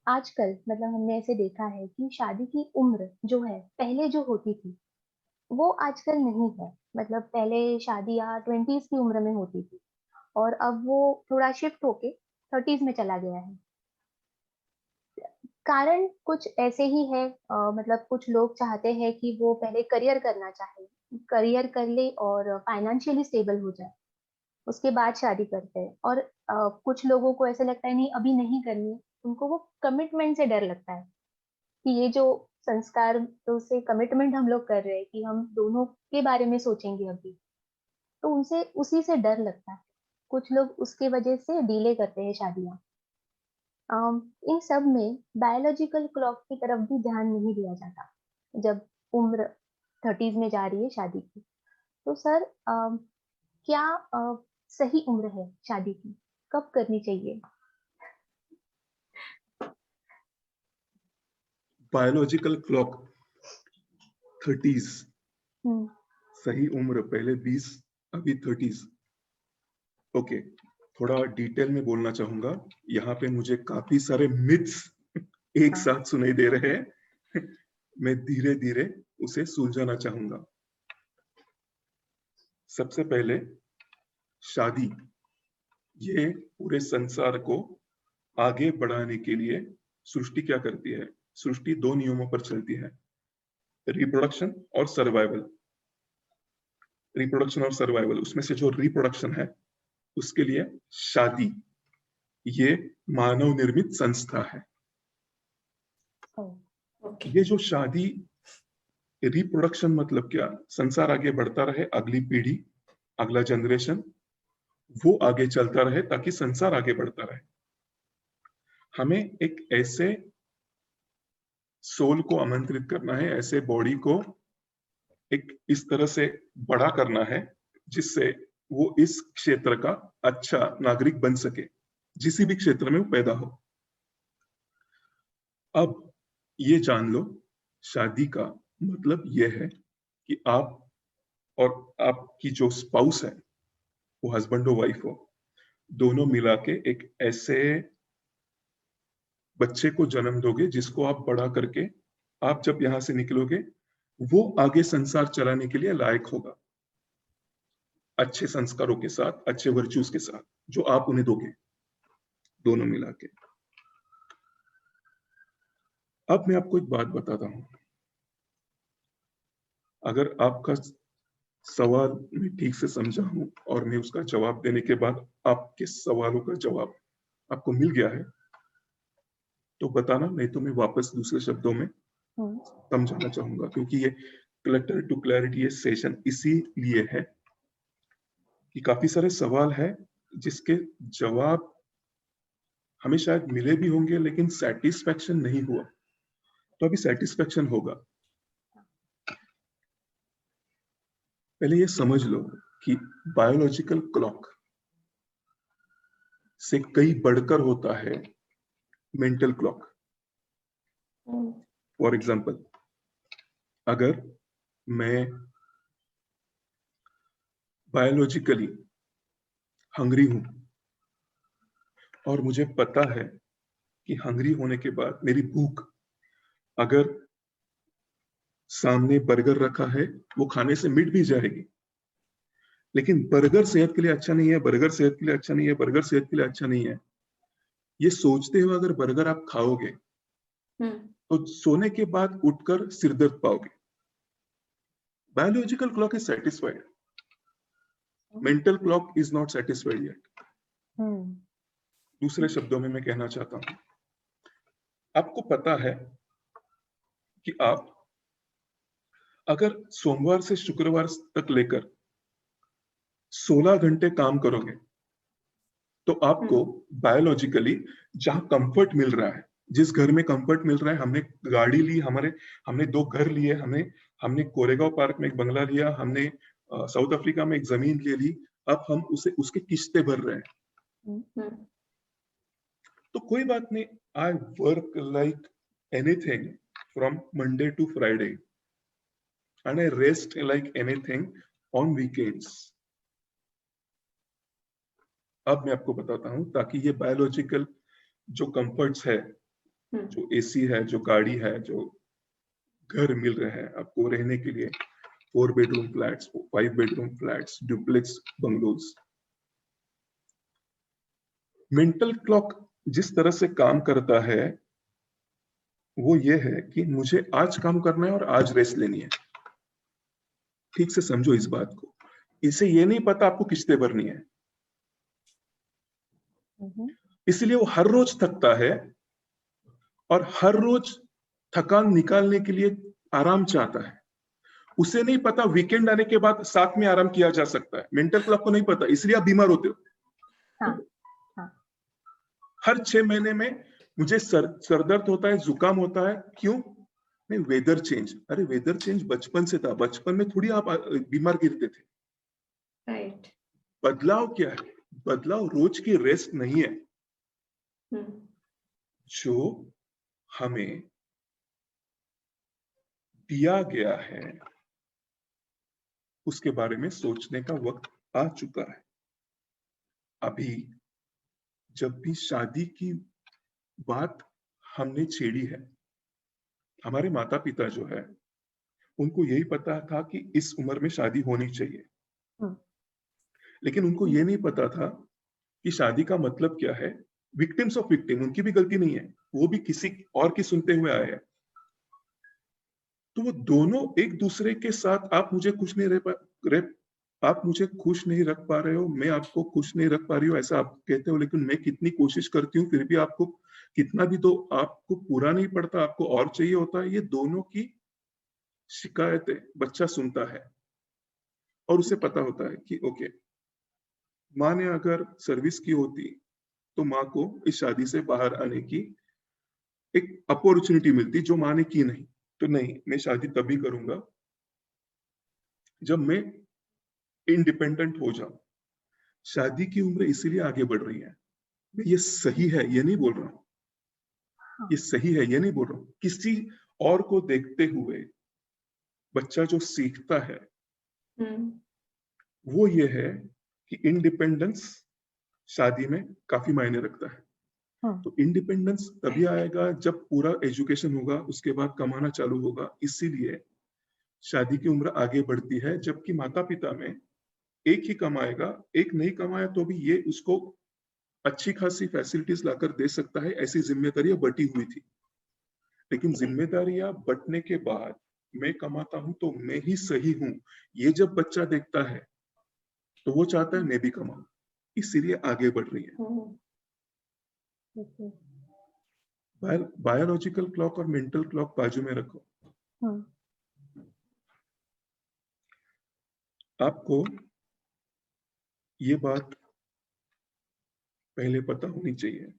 आजकल मतलब हमने ऐसे देखा है कि शादी की उम्र जो है पहले जो होती थी वो आजकल नहीं है। मतलब पहले शादियां 20s की उम्र में होती थी और अब वो थोड़ा शिफ्ट होके 30s में चला गया है। कारण कुछ ऐसे ही है। मतलब कुछ लोग चाहते हैं कि वो पहले करियर करना चाहे, करियर कर ले और फाइनेंशियली स्टेबल हो जाए, उसके बाद शादी करते हैं। और कुछ लोगों को ऐसा लगता है नहीं अभी नहीं करनी है, उनको वो कमिटमेंट से डर लगता है कि ये जो संस्कार तो से कमिटमेंट हम लोग कर रहे हैं कि हम दोनों के बारे में सोचेंगे अभी, तो उनसे उसी से डर लगता है। कुछ लोग उसके वजह से डिले करते हैं शादियां। इन सब में बायोलॉजिकल क्लॉक की तरफ भी ध्यान नहीं दिया जाता जब उम्र 30s में जा रही है शादी की। तो सर, क्या सही उम्र है शादी की, कब करनी चाहिए? बायोलॉजिकल क्लॉक 30s हम्म। सही उम्र, पहले 20, अभी 30s। ओके, थोड़ा डिटेल में बोलना चाहूंगा। यहाँ पे मुझे काफी सारे मिथ्स एक हाँ। साथ सुनाई दे रहे हैं। मैं धीरे धीरे उसे सुलझाना चाहूंगा। सबसे पहले, शादी ये पूरे संसार को आगे बढ़ाने के लिए सृष्टि क्या करती है? सृष्टि दो नियमों पर चलती है, रिप्रोडक्शन और सर्वाइवल। रिप्रोडक्शन और सर्वाइवल, उसमें से जो रिप्रोडक्शन है उसके लिए शादी ये मानव निर्मित संस्था है। ओके। ये जो शादी, रिप्रोडक्शन मतलब क्या? संसार आगे बढ़ता रहे, अगली पीढ़ी, अगला जनरेशन वो आगे चलता रहे ताकि संसार आगे बढ़ता रहे। हमें एक ऐसे सोल को आमंत्रित करना है, ऐसे बॉडी को एक इस तरह से बड़ा करना है जिससे वो इस क्षेत्र का अच्छा नागरिक बन सके, जिस भी क्षेत्र में वो पैदा हो। अब ये जान लो, शादी का मतलब ये है कि आप और आपकी जो स्पाउस है, वो हस्बैंड हो वाइफ हो, दोनों मिला के एक ऐसे बच्चे को जन्म दोगे जिसको आप बड़ा करके आप जब यहां से निकलोगे वो आगे संसार चलाने के लिए लायक होगा, अच्छे संस्कारों के साथ, अच्छे वर्च्यूज के साथ जो आप उन्हें दोगे, दोनों मिला के। अब मैं आपको एक बात बताता हूं। अगर आपका सवाल मैं ठीक से समझा हूं और मैं उसका जवाब देने के बाद आपके सवालों का जवाब आपको मिल गया है तो बताना, नहीं तो मैं वापस दूसरे शब्दों में हम्म। समझाना चाहूंगा, क्योंकि ये क्लटर टू क्लैरिटी ये सेशन इसीलिए है कि काफी सारे सवाल हैं जिसके जवाब हमें शायद मिले भी होंगे लेकिन सेटिस्फेक्शन नहीं हुआ, तो अभी सेटिस्फेक्शन होगा। पहले ये समझ लो कि बायोलॉजिकल क्लॉक से कई बढ़कर होता है mental clock. Hmm. For example, अगर मैं बायोलॉजिकली हंग्री हूं और मुझे पता है कि हंग्री होने के बाद मेरी भूख, अगर सामने बर्गर रखा है वो खाने से मिट भी जाएगी, लेकिन बर्गर सेहत के लिए अच्छा नहीं है, बर्गर सेहत के लिए अच्छा नहीं है, बर्गर सेहत के लिए अच्छा नहीं है, ये सोचते हुए अगर बर्गर आप खाओगे हम्म। तो सोने के बाद उठकर सिरदर्द पाओगे। Biological clock is satisfied, mental clock is not satisfied yet. Hmm. दूसरे शब्दों में मैं कहना चाहता हूं, आपको पता है कि आप अगर सोमवार से शुक्रवार तक लेकर 16 घंटे काम करोगे तो आपको हम्म। बायोलॉजिकली जहां कंफर्ट मिल रहा है, जिस घर में कंफर्ट मिल रहा है, हमने गाड़ी ली, हमने दो घर लिए, हमने हमने कोरेगांव पार्क में एक बंगला लिया, हमने साउथ अफ्रीका में एक जमीन ले ली, अब हम उसे उसके किस्तें भर रहे हैं। हम्म। तो कोई बात नहीं, I work like anything from Monday to Friday and I rest like anything on weekends. अब मैं आपको बताता हूं, ताकि ये बायोलॉजिकल जो कंफर्ट्स है जो एसी है, जो गाड़ी है, जो घर मिल रहे हैं आपको रहने के लिए, 4 bedroom flats, 5 bedroom flats, duplex bungalows. Mental clock जिस तरह से काम करता है वो ये है कि मुझे आज काम करना है और आज रेस्ट लेनी है। ठीक से समझो इस बात को। इसे ये नहीं पता आपको किस्तें भरनी है, इसलिए वो हर रोज थकता है और हर रोज थकान निकालने के लिए आराम चाहता है। उसे नहीं पता वीकेंड आने के बाद साथ में आराम किया जा सकता है। मेंटल क्लॉक को नहीं पता, इसलिए आप बीमार होते हो। हाँ, हाँ, हर 6 महीने में मुझे सरदर्द होता है, जुकाम होता है, क्यों? नहीं, वेदर चेंज। अरे वेदर चेंज बचपन से था, बचपन में थोड़ी आप बीमार गिरते थे। राइट। बदलाव क्या है? बदलाव रोज की रेस्ट नहीं है। जो हमें दिया गया है उसके बारे में सोचने का वक्त आ चुका है। अभी जब भी शादी की बात हमने छेड़ी है, हमारे माता पिता जो है उनको यही पता था कि इस उम्र में शादी होनी चाहिए, लेकिन उनको ये नहीं पता था कि शादी का मतलब क्या है। विक्टिम्स ऑफ विक्टिम, उनकी भी गलती नहीं है, वो भी किसी और की सुनते हुए आए हैं। तो वो दोनों एक दूसरे के साथ, आप मुझे खुश नहीं आप मुझे खुश नहीं रख पा रहे हो, मैं आपको खुश नहीं रख पा रही हूँ, ऐसा आप कहते हो, लेकिन मैं कितनी कोशिश करती हूँ फिर भी आपको कितना भी तो आपको पूरा नहीं पड़ता, आपको और चाहिए होता है। ये दोनों की शिकायतें बच्चा सुनता है और उसे पता होता है कि ओके, माँ ने अगर सर्विस की होती तो माँ को इस शादी से बाहर आने की एक अपॉर्चुनिटी मिलती, जो माँ ने की नहीं। तो नहीं, मैं शादी तभी करूंगा जब मैं इंडिपेंडेंट हो जाऊं। शादी की उम्र इसीलिए आगे बढ़ रही है। ये सही है ये नहीं बोल रहा हूं, ये सही है ये नहीं बोल रहा हूं। किसी और को देखते हुए बच्चा जो सीखता है वो ये है कि इंडिपेंडेंस शादी में काफी मायने रखता है। तो इंडिपेंडेंस तभी आएगा जब पूरा एजुकेशन होगा, उसके बाद कमाना चालू होगा। इसीलिए शादी की उम्र आगे बढ़ती है, जबकि माता पिता में एक ही कमाएगा, एक नहीं कमाया तो भी ये उसको अच्छी खासी फैसिलिटीज लाकर दे सकता है, ऐसी जिम्मेदारियां बटी हुई थी। लेकिन जिम्मेदारियां बंटने के बाद मैं कमाता हूं तो मैं ही सही हूं, ये जब बच्चा देखता है तो वो चाहता है मैं भी कमाऊं, इसीलिए आगे बढ़ रही है। बायोलॉजिकल क्लॉक और मेंटल क्लॉक बाजू में रखो। आपको ये बात पहले पता होनी चाहिए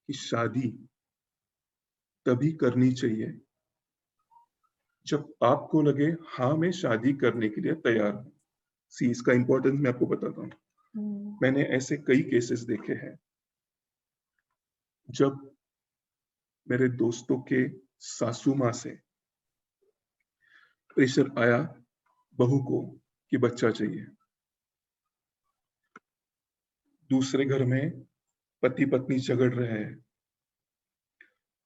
कि शादी तभी करनी चाहिए जब आपको लगे हाँ मैं शादी करने के लिए तैयार हूं। सी, इसका इंपॉर्टेंस मैं आपको बताता हूं। मैंने ऐसे कई केसेस देखे हैं जब मेरे दोस्तों के सासू माँ से प्रेशर आया बहू को कि बच्चा चाहिए। दूसरे घर में पति पत्नी झगड़ रहे हैं,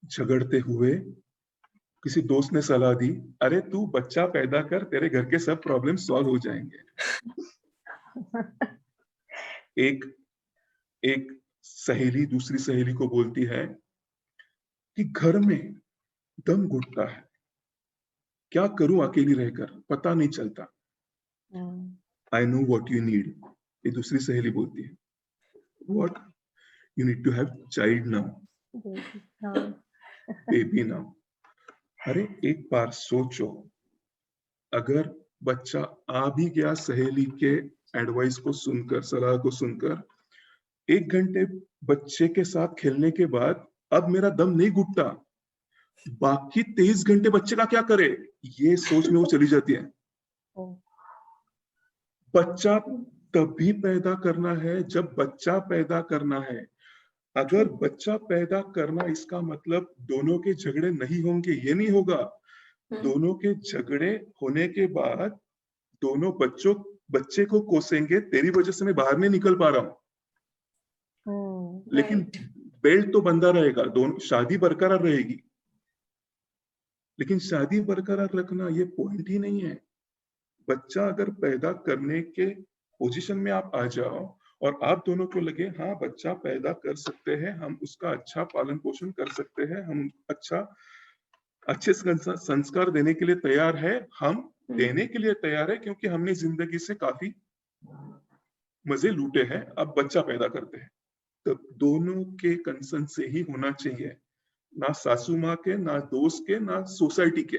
झगड़ते हुए किसी दोस्त ने सलाह दी, अरे तू बच्चा पैदा कर, तेरे घर के सब प्रॉब्लम सॉल्व हो जाएंगे। एक एक सहेली दूसरी सहेली को बोलती है कि घर में दम घुटता है, क्या करूं अकेली रहकर, पता नहीं चलता। I know what you need, ये दूसरी सहेली बोलती है। What? You need to have child now, baby now. अरे एक बार सोचो, अगर बच्चा आ भी गया सहेली के एडवाइस को सुनकर, सलाह को सुनकर, 1 घंटे बच्चे के साथ खेलने के बाद अब मेरा दम नहीं घुटता, बाकी 23 घंटे बच्चे का क्या करे, ये सोच में वो चली जाती है। बच्चा तभी पैदा करना है जब बच्चा पैदा करना है। अगर बच्चा पैदा करना इसका मतलब दोनों के झगड़े नहीं होंगे, ये नहीं होगा। दोनों के झगड़े होने के बाद दोनों बच्चे को कोसेंगे, तेरी वजह से मैं बाहर नहीं निकल पा रहा हूं। लेकिन राइट। बेल्ट तो बंधा रहेगा, दोनों शादी बरकरार रहेगी। लेकिन शादी बरकरार रखना ये पॉइंट ही नहीं है। बच्चा अगर पैदा करने के पोजीशन में आप आ जाओ और आप दोनों को लगे हाँ बच्चा पैदा कर सकते हैं, हम उसका अच्छा पालन पोषण कर सकते हैं, हम अच्छे संस्कार देने के लिए तैयार है, हम देने के लिए तैयार है, क्योंकि हमने जिंदगी से काफी मजे लूटे हैं, अब बच्चा पैदा करते हैं। तो दोनों के कंसर्न से ही होना चाहिए, ना सासू माँ के, ना दोस्त के, ना सोसाइटी के,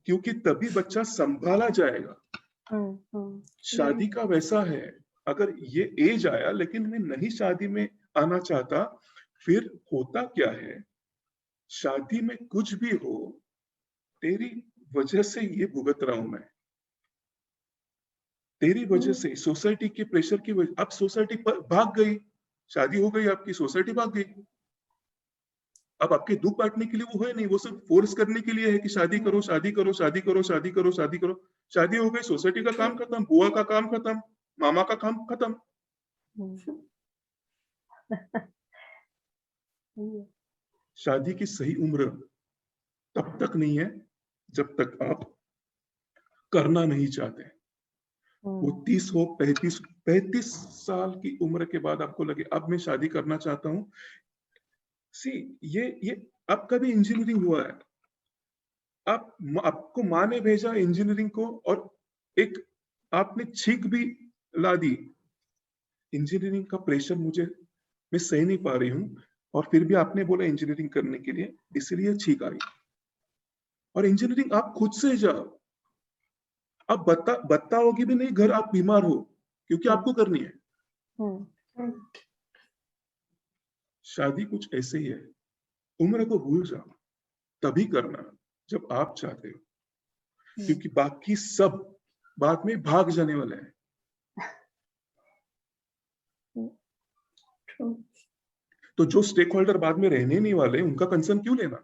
क्योंकि तभी बच्चा संभाला जाएगा। शादी का वैसा है, अगर ये एज आया लेकिन मैं नहीं शादी में आना चाहता, फिर होता क्या है, शादी में कुछ भी हो, तेरी वजह से ये भुगत रहा हूं मैं, तेरी वजह से, सोसाइटी के प्रेशर की वजह। अब सोसाइटी भाग गई, शादी हो गई आपकी, सोसाइटी भाग गई। अब आपके दुख बांटने के लिए वो है नहीं, वो सिर्फ फोर्स करने के लिए है कि शादी करो, शादी करो, शादी करो, शादी करो, शादी करो। शादी हो गई, सोसाइटी का काम खत्म, बुआ का काम खत्म, मामा का काम खत्म। शादी की सही उम्र तब तक नहीं है जब तक आप करना नहीं चाहते। वो 30 हो, 35 साल की उम्र के बाद आपको लगे अब मैं शादी करना चाहता हूँ। सी ये आपका भी इंजीनियरिंग हुआ है, आपको माँ ने भेजा इंजीनियरिंग को, और एक आपने छींक भी ला दी। इंजीनियरिंग का प्रेशर मैं सह नहीं पा रही हूँ, और फिर भी आपने बोला इंजीनियरिंग करने के लिए, इसलिए छींक आई। और इंजीनियरिंग आप खुद से जाओ, अब बताओगी भी नहीं, घर आप बीमार हो, क्योंकि आपको करनी है। शादी कुछ ऐसे ही है, उम्र को भूल जाओ, तभी करना जब आप चाहते हो, क्योंकि बाकी सब बाद में भाग जाने वाले हैं। तो जो स्टेक होल्डर बाद में रहने नहीं वाले, उनका कंसर्न क्यों लेना।